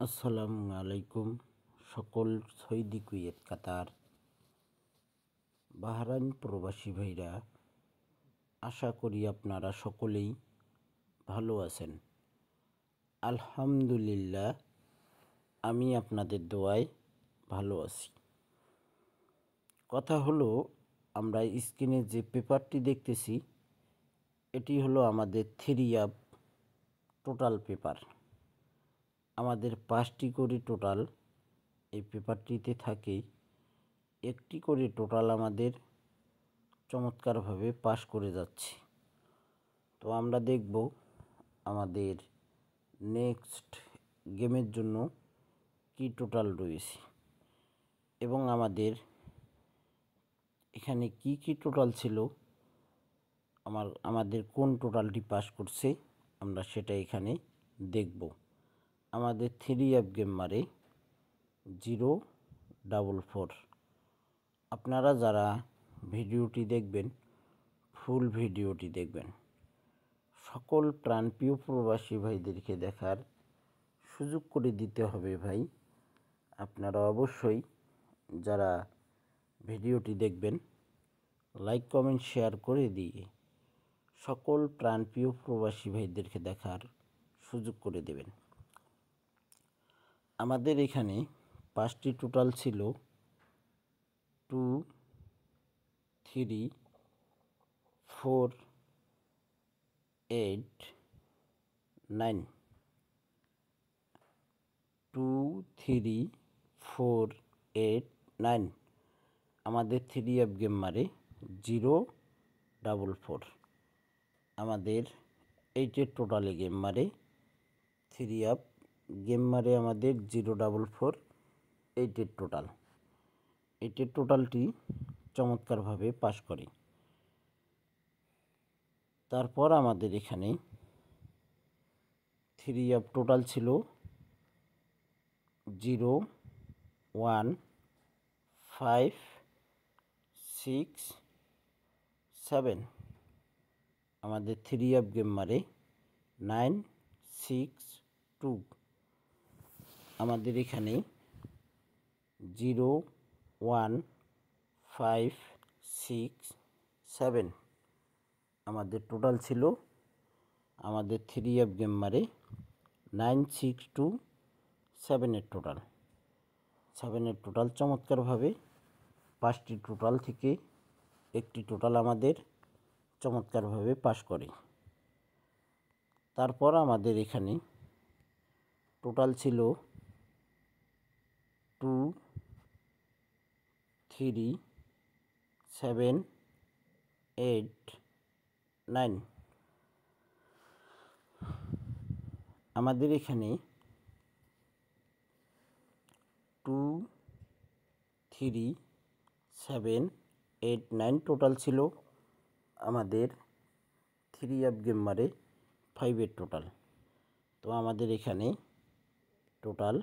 আসসালামু আলাইকুম। সকল সৌদি, কুয়েত, কাতার, বাহরাইন প্রবাসী ভাইরা, আশা করি আপনারা সকলেই ভালো আছেন। আলহামদুলিল্লাহ, আমি আপনাদের দোয়ায় ভালো আছি। কথা হলো, আমরা স্ক্রিনে যে পেপারটি দেখতেছি এটি হলো আমাদের 3 টোটাল পেপার। আমাদের 5টি করে টোটাল এই পেপারটিতে থাকে। একটি করে টোটাল আমাদের চমৎকারভাবে পাস করে যাচ্ছে। তো আমরা দেখব আমাদের নেক্সট গেমের জন্য কি টোটাল রয়েছে এবং আমাদের এখানে কি কি টোটাল ছিল, আমাদের কোন টোটালটি পাস করছে আমরা সেটা এখানে দেখব। আমাদের 3 গেম মারে 044। আপনারা যারা ভিডিওটি দেখবেন, ফুল ভিডিওটি দেখবেন। সকল প্রাণপ্রিয় প্রবাসী ভাইদেরকে দেখার সুযোগ করে দিতে হবে ভাই। আপনারা অবশ্যই যারা ভিডিওটি দেখবেন লাইক, কমেন্ট, শেয়ার করে দিয়ে সকল প্রাণপ্রিয় প্রবাসী ভাইদেরকে দেখার সুযোগ করে দেবেন। আমাদের এখানে 5টি টোটাল ছিল 2, 3, 4, 8, 9। 2, 3, 4, 8, 9। আমাদের 3 গেম মারে 044। আমাদের 8 টোটালে গেম মারে 3 গেম মারে আমাদের 044। 8 টোটাল, 8 টোটালটি চমৎকারভাবে পাস করে। তারপর আমাদের এখানে 3 টোটাল ছিল 0, 1, 5, 6, 7। আমাদের 3 গেম মারে 9, 6, 2। আমাদের এখানে 0, 1, 5, 6, 7। আমাদের টোটাল ছিল, আমাদের 3 গেম মারে 9, 6, 2, 7 টোটাল। 7 টোটাল চমৎকারভাবে 5টি টোটাল থেকে একটি টোটাল আমাদের চমৎকারভাবে পাস করে। তারপর আমাদের এখানে টোটাল ছিল 2, 3, 7, 8, 9। আমাদের এখানে 2, 3, 7, 8, 9 টোটাল ছিল আমাদের 3 গেম মারে 5 টোটাল। তো আমাদের এখানে টোটাল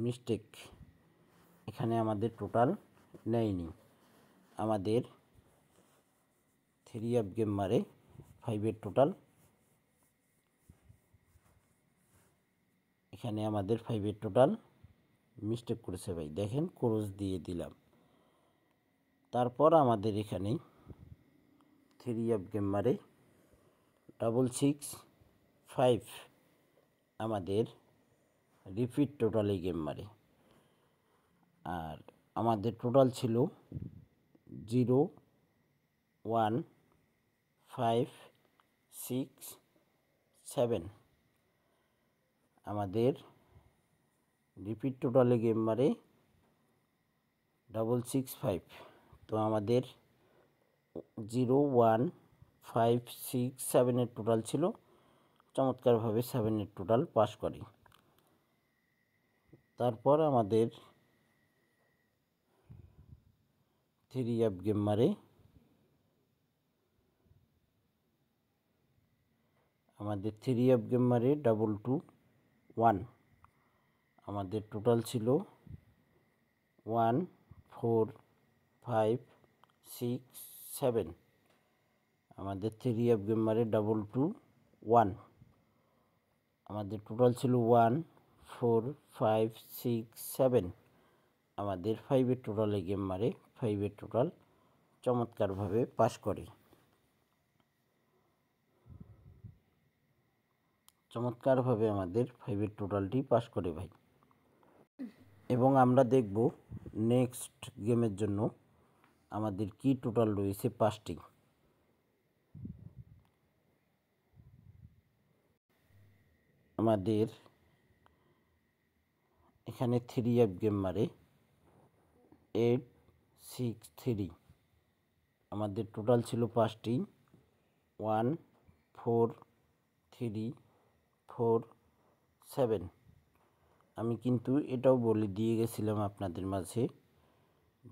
মিস্টেক, এখানে আমাদের টোটাল নেয়নি। আমাদের 3 গেম মারে 5 টোটাল, এখানে আমাদের 5 টোটাল মিস্টেক করেছে ভাই, দেখেন ক্রস দিয়ে দিলাম। তারপর আমাদের এখানে 3 গেম মারে 6, 5। আমাদের রিপিট টোটালে গেম মারে। আর আমাদের টোটাল ছিল 0, 1, 5, 6, 7। আমাদের রিপিট টোটালে গেম মারে 6, 5। তো আমাদের 0, 1, 5, 6, 7 টোটাল ছিল, চমৎকারভাবে 7 টোটাল পাস করে। তারপর আমাদের 3 গেম মারে আমাদের 3 গেম মারে 2, 2, 1। আমাদের টোটাল ছিল 1, 4, 5, 6, 7। আমাদের 3 গেম মারে 2, 2, 1। আমাদের টোটাল ছিল 1, 4 5 6 7 আমাদের 5-এর টোটালে গেম মারে, 5-এর টোটাল চমৎকারভাবে পাস করে। চমৎকারভাবে আমাদের 5-এর টোটালটি পাস করে ভাই। এবং আমরা দেখব নেক্সট গেমের জন্য আমাদের কি টোটাল রয়েছে 5টি। আমাদের এখানে 3 গেম মারে 8 6 3 আমাদের টোটাল ছিল 5টি 1 4 3 4 7। আমি কিন্তু এটাও বলে দিয়ে গেছিলাম আপনাদের মাঝে,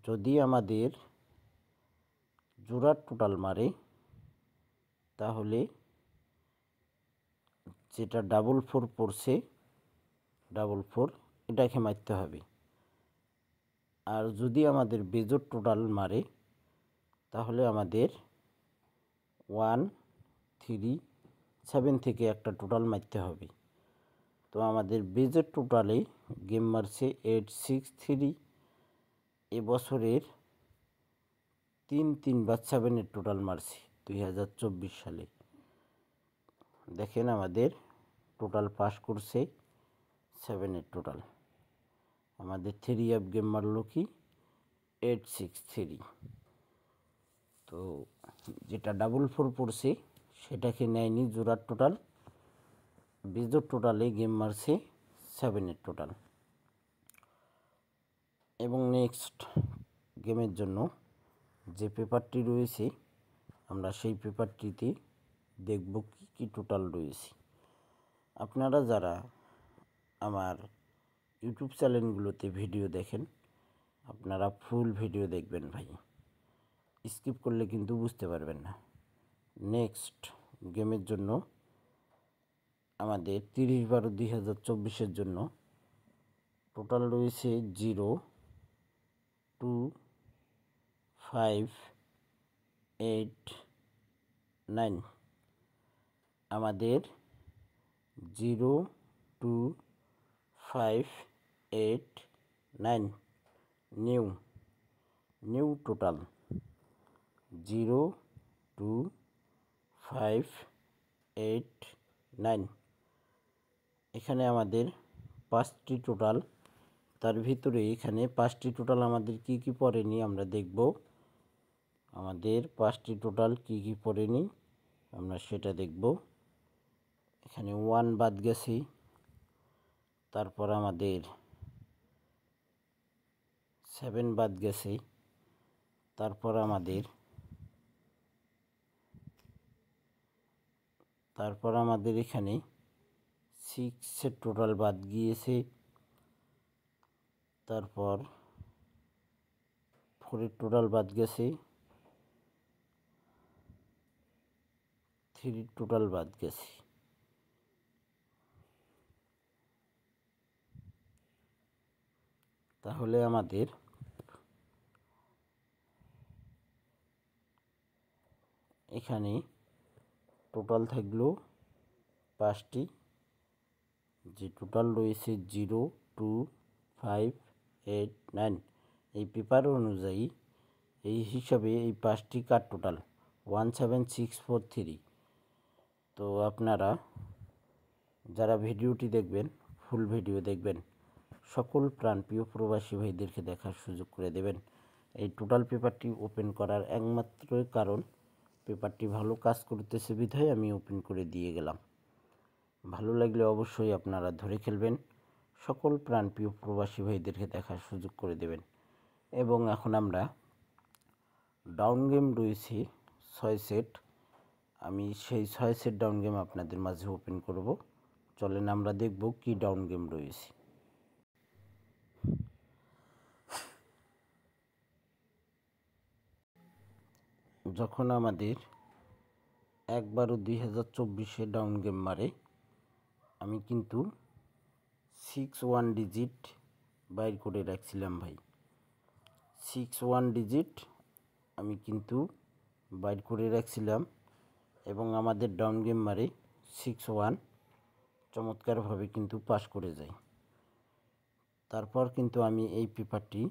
যদি আমাদের জোড়ার টোটাল মারে তাহলে যেটা 4 পড়ছে 4 এটাকে মারতে হবে। আর যদি আমাদের বেজোড় টোটাল মারে তাহলে আমাদের 1 3 7 থেকে একটা টোটাল মারতে হবে। তো আমাদের বেজোড় টোটালে গেম মারছে 8 6 3। এবছরের 3 বা 7-এর টোটাল মারছে 2024 সালে। দেখেন আমাদের টোটাল পাস করছে 7-এর টোটাল। আমাদের 3 গেম মারলো কি 8 6 3। তো যেটা 4 পড়ছে সেটাকে নেয়নি জোড়ার টোটাল, বেজোড় টোটালে গেম মারছে 7-এর টোটাল। এবং নেক্সট গেমের জন্য যে পেপারটি রয়েছে আমরা সেই পেপারটিতে দেখব কি কি টোটাল রয়েছে। আপনারা যারা আমার ইউটিউব চ্যানেলগুলোতে ভিডিও দেখেন আপনারা ফুল ভিডিও দেখবেন ভাই, স্কিপ করলে কিন্তু বুঝতে পারবেন না। নেক্সট গেমের জন্য আমাদের 30/12/2024 জন্য টোটাল রয়েছে 0 2 5 8 9। আমাদের 0 2 5 8 9 নিউ টোটাল 0 2 5 8 9। এখানে আমাদের 5টি টোটাল, তার ভিতরে এখানে 5টি টোটাল আমাদের কি কি পড়েনি আমরা দেখব। আমাদের 5টি টোটাল কি কি পড়েনি আমরা সেটা দেখব। এখানে 1 বাদ গেছে, তারপর আমাদের 7 বাদ গেছে, তারপর আমাদের এখানে 6-এর টোটাল বাদ গিয়েছে, তারপর 4-এর টোটাল বাদ গেছে, 3-এর টোটাল বাদ গেছে। তাহলে আমাদের এখানে টোটাল থাকলো 5টি, যে টোটাল রয়েছে 0 2 5 8 9। এই পেপার অনুযায়ী এই হিসাবে এই 5টি কার টোটাল 17643। তো আপনারা যারা ভিডিওটি দেখবেন ফুল ভিডিও দেখবেন, সকল প্রাণপ্রিয় প্রবাসী ভাইদেরকে দেখার সুযোগ করে দেবেন। এই টোটাল পেপারটি ওপেন করার একমাত্র কারণ পেপারটি ভালো কাজ করতেছে বিধায় আমি ওপেন করে দিয়ে গেলাম। ভালো লাগলে অবশ্যই আপনারা ধরে খেলবেন, সকল প্রাণপ্রিয় প্রবাসী ভাইদেরকে দেখার সুযোগ করে দেবেন। এবং এখন আমরা ডাউন গেম রয়েছে 6 সেট, আমি সেই 6 সেট ডাউন গেম আপনাদের মাঝে ওপেন করব। চলেন আমরা দেখব কি ডাউন গেম রয়েছে। যখন আমাদের 1/12/2024 ডাউন গেম মারে আমি কিন্তু 6 1 ডিজিট বাইর করে রাখছিলাম ভাই। 6 1 ডিজিট আমি কিন্তু বাইর করে রাখছিলাম এবং আমাদের ডাউন গেম মারে 6 1 চমৎকারভাবে কিন্তু পাস করে যায়। তারপর কিন্তু আমি এই পেপারটি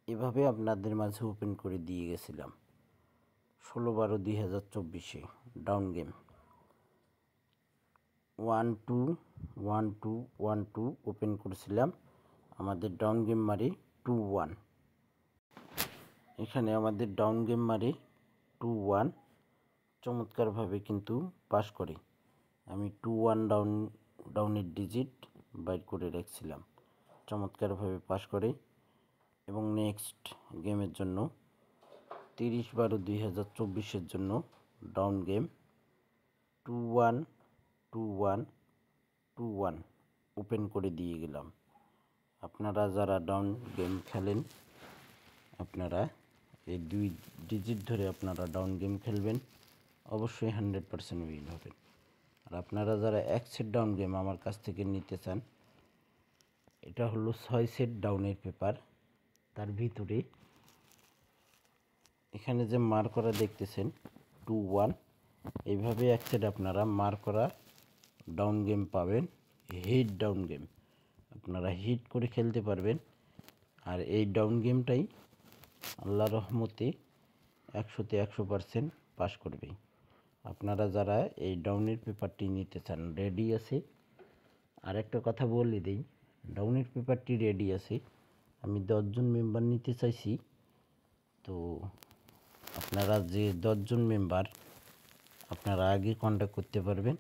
এভাবে আপনাদের মাঝে ওপেন করে দিয়ে গেছিলাম 16/12/2024 ডাউন গেম 1-2 ওপেন করেছিলাম। আমাদের ডাউন গেম মারে 2-1। এখানে আমাদের ডাউন গেম মারে 2-1 চমৎকারভাবে কিন্তু পাস করে। আমি 2-1 ডাউনের ডিজিট বাইর করে রাখছিলাম, চমৎকারভাবে পাস করে। এবং নেক্সট গেমের জন্য 30/12/2024 জন্য ডাউন গেম 2-1 ওপেন করে দিয়ে গেলাম। আপনারা যারা ডাউন গেম খেলেন, আপনারা এই 2 ডিজিট ধরে আপনারা ডাউন গেম খেলবেন, অবশ্যই 100% উইন হবেন। আর আপনারা যারা 1 সেট ডাউন গেম আমার কাছ থেকে নিতে চান, এটা হলো 6 সেট ডাউনের পেপার। তার ভিতরে এখানে যে মার করা দেখতেছেন 2-1, এইভাবে 1 সেট আপনারা মার করা ডাউন গেম পাবেন। হিট ডাউন গেম আপনারা হিট করে খেলতে পারবেন। আর এই ডাউন গেমটাই আল্লাহর রহমতে 100-তে 100% পাস করবে। আপনারা যারা এই ডাউনের পেপারটি নিতে চান, রেডি আছে। আর একটা কথা বলে দিই, ডাউনের পেপারটি রেডি আছে। আমি 10 জন মেম্বার নিতে চাইছি। তো আপনারা যে 10 জন মেম্বার, আপনারা আগে কন্ট্যাক্ট করতে পারবেন।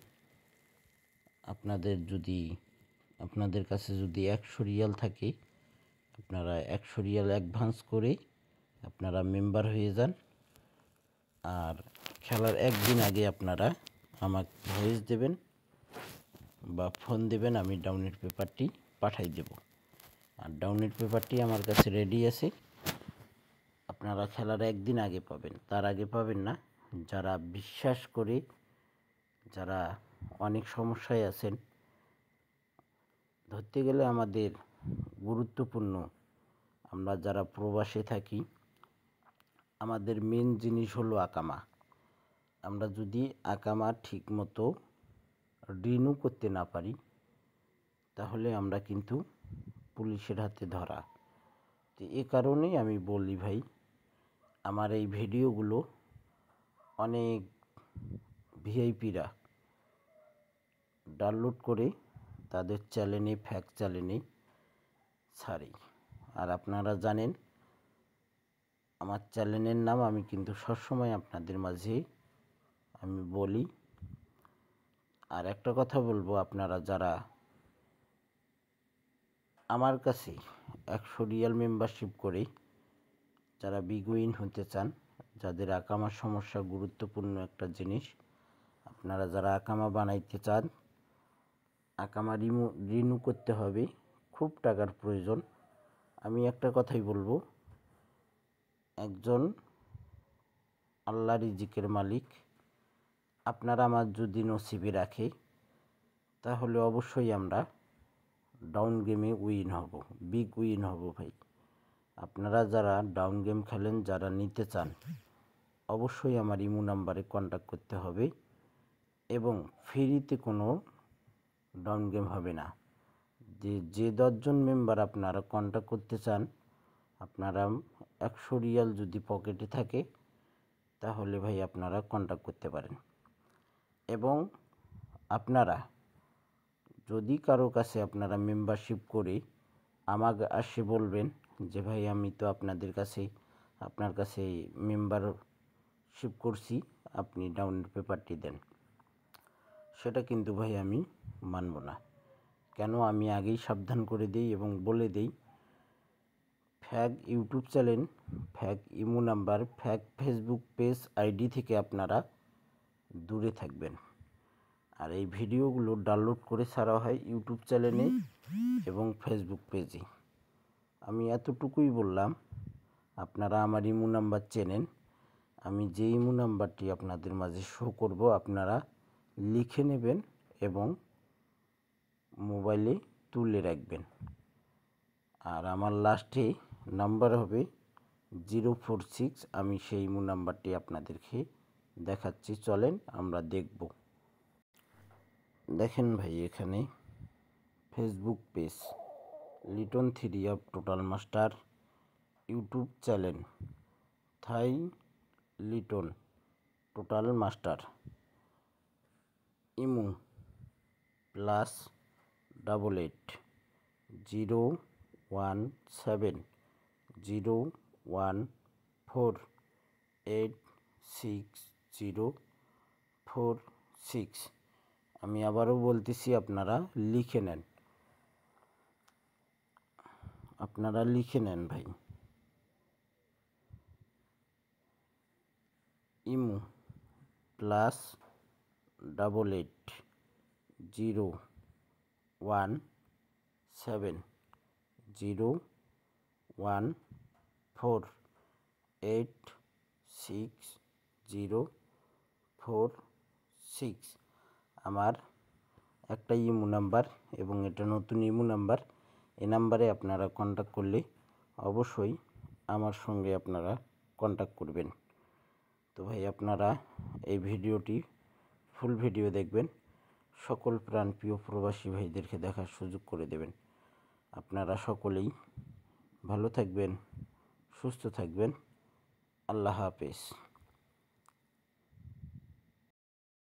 আপনাদের কাছে যদি 100 রিয়াল থাকে, আপনারা 100 রিয়াল অ্যাডভান্স করে আপনারা মেম্বার হয়ে যান। আর খেলার একদিন আগে আপনারা আমাকে ভয়েস দেবেন বা ফোন দেবেন, আমি ডাউনের পেপারটি পাঠাই দেব। আর ডাউনের পেপারটি আমার কাছে রেডি আছে। আপনারা খেলার একদিন আগে পাবেন, তার আগে পাবেন না। যারা বিশ্বাস করে, যারা অনেক সমস্যায় আছেন, ধরতে গেলে আমাদের গুরুত্বপূর্ণ, আমরা যারা প্রবাসে থাকি, আমাদের মেন জিনিস হলো আকামা। আমরা যদি আকামা ঠিকমতো রিনিউ করতে না পারি, তাহলে আমরা কিন্তু পুলিশের হাতে ধরা। তো এ কারণেই আমি বলি ভাই, আমার এই ভিডিওগুলো অনেক ভিআইপিরা ডাউনলোড করে তাদের চ্যানেলে, ফ্যাক্ট চ্যানেলে ছাড়ি। আর আপনারা জানেন আমার চ্যানেলের নাম আমি কিন্তু সবসময় আপনাদের মাঝে আমি বলি। আর একটা কথা বলবো, আপনারা যারা আমার কাছে 100 রিয়াল মেম্বারশিপ করে যারা বিগ উইন হতে চান, যাদের আকামার সমস্যা গুরুত্বপূর্ণ একটা জিনিস, আপনারা যারা আকামা বানাইতে চান, আকামা রিনিউ করতে হবে, খুব টাকার প্রয়োজন। আমি একটা কথাই বলবো, একজন আল্লাহ রিজিকের মালিক, আপনারা আমার যদি নসিবে রাখে, তাহলে অবশ্যই আমরা ডাউন গেমে উইন হব, বিগ উইন হব ভাই। আপনারা যারা ডাউন গেম খেলেন, যারা নিতে চান, অবশ্যই আমার ইমো নাম্বারে কন্ট্যাক্ট করতে হবে। এবং ফ্রিতে কোনো ডাউন গেম হবে না। যে 10 জন মেম্বার আপনারা কন্ট্যাক্ট করতে চান, আপনারা 100 রিয়াল যদি পকেটে থাকে, তাহলে ভাই আপনারা কন্ট্যাক্ট করতে পারেন। এবং আপনারা যদি কারো কাছে আপনারা মেম্বারশিপ করে আমাকে আসে বলবেন যে ভাই আমি তো আপনার কাছে মেম্বারশিপ করছি, আপনি ডাউনের পেপারটি দেন, সেটা কিন্তু ভাই আমি মানব না। কেন, আমি আগেই সাবধান করে দিই এবং বলে দিই, ফ্যাক ইউটিউব চ্যানেল, ফ্যাক ইমো নাম্বার, ফ্যাক ফেসবুক পেজ আইডি থেকে আপনারা দূরে থাকবেন। আর এই ভিডিওগুলো ডাউনলোড করে ছাড়া হয় ইউটিউব চ্যানেলে এবং ফেসবুক পেজে। আমি এতটুকুই বললাম, আপনারা আমার ইমো নাম্বার চেনেন। আমি যে ইমো নাম্বারটি আপনাদের মাঝে শো করব, আপনারা লিখে নেবেন এবং মোবাইলে তুলে রাখবেন। আর আমার লাস্টে নাম্বার হবে 046। আমি সেই ইমো নাম্বারটি আপনাদেরকে দেখাচ্ছি, চলেন আমরা দেখব। দেখেন ভাই, এখানে Facebook page, Liton three of total master YouTube channel Thai Liton total master. Imo +880170148646। আমি আবারও বলতেছি, আপনারা লিখে নেন ভাই। ইমো +880170148646। আমার একটা ইমো নাম্বার এবং এটা নতুন ইমো নাম্বার। এই নাম্বারে আপনারা কন্ট্যাক্ট করলে অবশ্যই আমার সঙ্গে আপনারা কন্ট্যাক্ট করবেন। তো ভাই, আপনারা এই ভিডিওটি ফুল ভিডিও দেখবেন, সকল প্রাণপ্রিয় প্রবাসী ভাইদেরকে দেখার সুযোগ করে দেবেন। আপনারা সকলেই ভালো থাকবেন, সুস্থ থাকবেন। আল্লাহ হাফেজ।